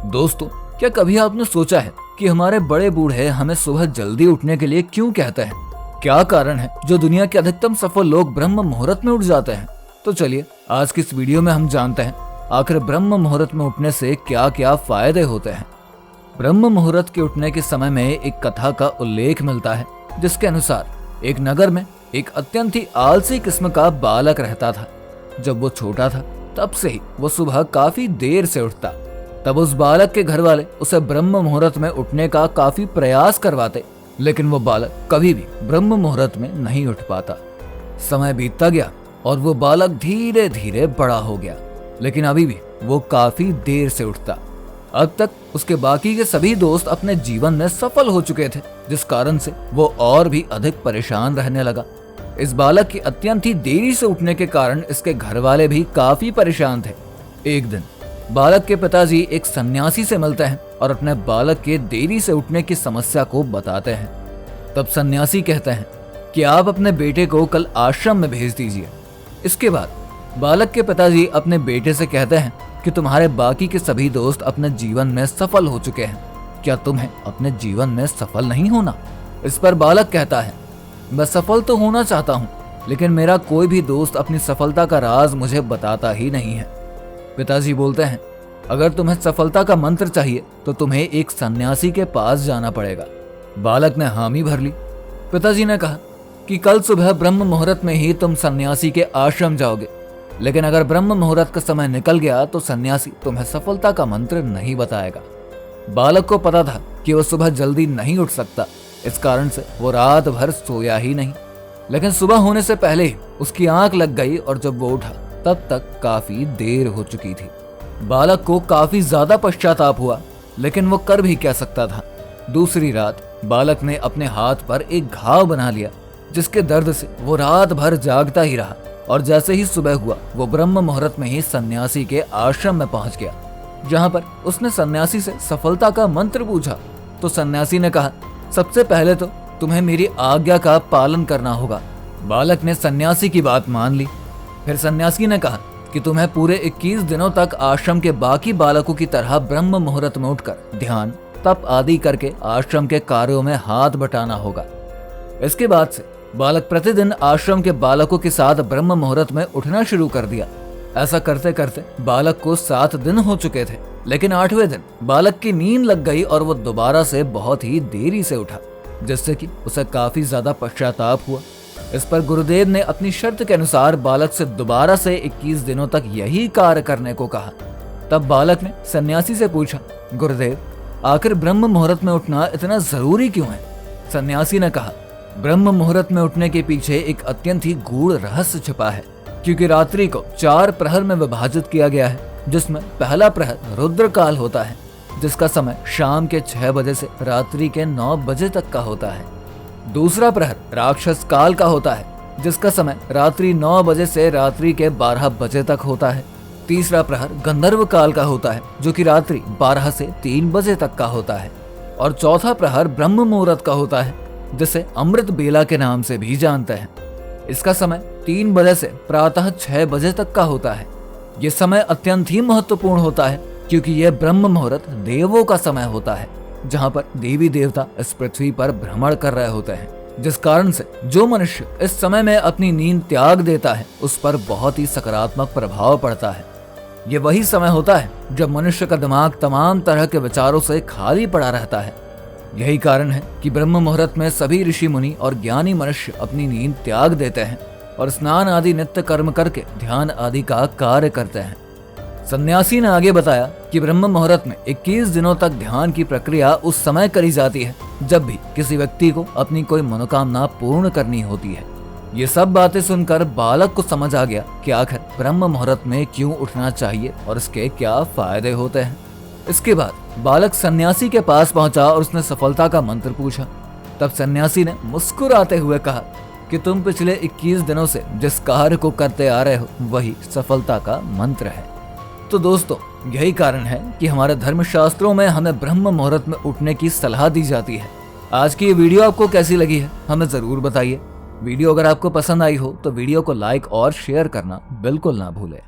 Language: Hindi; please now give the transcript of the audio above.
दोस्तों, क्या कभी आपने सोचा है कि हमारे बड़े बूढ़े हमें सुबह जल्दी उठने के लिए क्यों कहते हैं? क्या कारण है जो दुनिया के अधिकतम सफल लोग ब्रह्म मुहूर्त में उठ जाते हैं? तो चलिए आज की इस वीडियो में हम जानते हैं आखिर ब्रह्म मुहूर्त में उठने से क्या क्या फायदे होते हैं। ब्रह्म मुहूर्त के उठने के समय में एक कथा का उल्लेख मिलता है जिसके अनुसार एक नगर में एक अत्यंत ही आलसी किस्म का बालक रहता था। जब वो छोटा था तब से ही वो सुबह काफी देर से उठता। तब उस बालक के घर वाले उसे ब्रह्म मुहूर्त में उठने का काफी प्रयास करवाते, लेकिन वो बालक कभी भी ब्रह्म मुहूर्त में नहीं उठ पाता। समय बीतता गया और वो बालक धीरे धीरे बड़ा हो गया, लेकिन अभी भी वो काफी देर से उठता। अब तक उसके बाकी के सभी दोस्त अपने जीवन में सफल हो चुके थे, जिस कारण से वो और भी अधिक परेशान रहने लगा। इस बालक की अत्यंत ही देरी से उठने के कारण इसके घर वाले भी काफी परेशान थे। एक दिन बालक के पिताजी एक सन्यासी से मिलते हैं और अपने बालक के देरी से उठने की समस्या को बताते हैं। तब सन्यासी कहते हैं कि आप अपने बेटे को कल आश्रम में भेज दीजिए। इसके बाद बालक के पिताजी अपने बेटे से कहते हैं कि तुम्हारे बाकी के सभी दोस्त अपने जीवन में सफल हो चुके हैं, क्या तुम्हें अपने जीवन में सफल नहीं होना? इस पर बालक कहता है, मैं सफल तो होना चाहता हूँ, लेकिन मेरा कोई भी दोस्त अपनी सफलता का राज मुझे बताता ही नहीं है। पिताजी बोलते हैं, अगर तुम्हें सफलता का मंत्र चाहिए तो तुम्हें एक सन्यासी के पास जाना पड़ेगा। बालक ने हामी भर ली। पिताजी ने कहा कि कल सुबह ब्रह्म मुहूर्त में ही तुम सन्यासी के आश्रम जाओगे, लेकिन अगर ब्रह्म मुहूर्त का समय निकल गया तो सन्यासी तुम्हें सफलता का मंत्र नहीं बताएगा। बालक को पता था कि वह सुबह जल्दी नहीं उठ सकता, इस कारण से वो रात भर सोया ही नहीं। लेकिन सुबह होने से पहले ही उसकी आंख लग गई और जब वो उठा तब तक काफी देर हो चुकी थी। बालक को काफी ज्यादा पश्चाताप हुआ, लेकिन वो कर भी क्या सकता था। दूसरी रात बालक ने अपने हाथ पर एक घाव बना लिया, जिसके दर्द से वो रात भर जागता ही रहा और जैसे ही सुबह हुआ वो ब्रह्म मुहूर्त में ही सन्यासी के आश्रम में पहुंच गया, जहां पर उसने सन्यासी से सफलता का मंत्र पूछा। तो सन्यासी ने कहा, सबसे पहले तो तुम्हें मेरी आज्ञा का पालन करना होगा। बालक ने सन्यासी की बात मान ली। फिर सन्यासी ने कहा कि तुम्हें पूरे 21 दिनों तक आश्रम के बाकी बालकों की तरह ब्रह्म मुहूर्त में उठकर ध्यान, तप आदि करके आश्रम के कार्यों में हाथ बटाना होगा। इसके बाद से बालक प्रतिदिन आश्रम के बालकों के साथ ब्रह्म मुहूर्त में उठना शुरू कर दिया। ऐसा करते करते बालक को 7 दिन हो चुके थे, लेकिन 8वें दिन बालक की नींद लग गई और वो दोबारा से बहुत ही देरी से उठा, जिससे कि उसे काफी ज्यादा पश्चाताप हुआ। इस पर गुरुदेव ने अपनी शर्त के अनुसार बालक से दोबारा से 21 दिनों तक यही कार्य करने को कहा। तब बालक ने सन्यासी से पूछा, गुरुदेव, आखिर ब्रह्म मुहूर्त में उठना इतना जरूरी क्यों है? सन्यासी ने कहा, ब्रह्म मुहूर्त में उठने के पीछे एक अत्यंत ही गूढ़ रहस्य छिपा है, क्योंकि रात्रि को 4 प्रहर में विभाजित किया गया है, जिसमें पहला प्रहर रुद्र काल होता है, जिसका समय शाम के 6 बजे से रात्रि के 9 बजे तक का होता है। दूसरा प्रहर राक्षस काल का होता है, जिसका समय रात्रि 9 बजे से रात्रि के 12 बजे तक होता है। तीसरा प्रहर गंधर्व काल का होता है, जो कि रात्रि 12 से 3 बजे तक का होता है। और चौथा प्रहर ब्रह्म मुहूर्त का होता है, जिसे अमृत बेला के नाम से भी जानते हैं। इसका समय 3 बजे से प्रातः 6 बजे तक का होता है। ये समय अत्यंत ही महत्वपूर्ण होता है, क्योंकि यह ब्रह्म मुहूर्त देवों का समय होता है, जहाँ पर देवी देवता इस पृथ्वी पर भ्रमण कर रहे होते हैं, जिस कारण से जो मनुष्य इस समय में अपनी नींद त्याग देता है उस पर बहुत ही सकारात्मक प्रभाव पड़ता है। ये वही समय होता है जब मनुष्य का दिमाग तमाम तरह के विचारों से खाली पड़ा रहता है। यही कारण है कि ब्रह्म मुहूर्त में सभी ऋषि मुनि और ज्ञानी मनुष्य अपनी नींद त्याग देते हैं और स्नान आदि नित्य कर्म करके ध्यान आदि का कार्य करते हैं। सन्यासी ने आगे बताया कि ब्रह्म मुहूर्त में 21 दिनों तक ध्यान की प्रक्रिया उस समय करी जाती है जब भी किसी व्यक्ति को अपनी कोई मनोकामना पूर्ण करनी होती है। ये सब बातें सुनकर बालक को समझ आ गया कि आखिर ब्रह्म मुहूर्त में क्यों उठना चाहिए और इसके क्या फायदे होते हैं। इसके बाद बालक सन्यासी के पास पहुंचा और उसने सफलता का मंत्र पूछा। तब सन्यासी ने मुस्कुराते हुए कहा कि तुम पिछले 21 दिनों से जिस कार्य को करते आ रहे हो वही सफलता का मंत्र है। तो दोस्तों, यही कारण है कि हमारे धर्मशास्त्रों में हमें ब्रह्म मुहूर्त में उठने की सलाह दी जाती है। आज की ये वीडियो आपको कैसी लगी है हमें जरूर बताइए। वीडियो अगर आपको पसंद आई हो तो वीडियो को लाइक और शेयर करना बिल्कुल ना भूलें।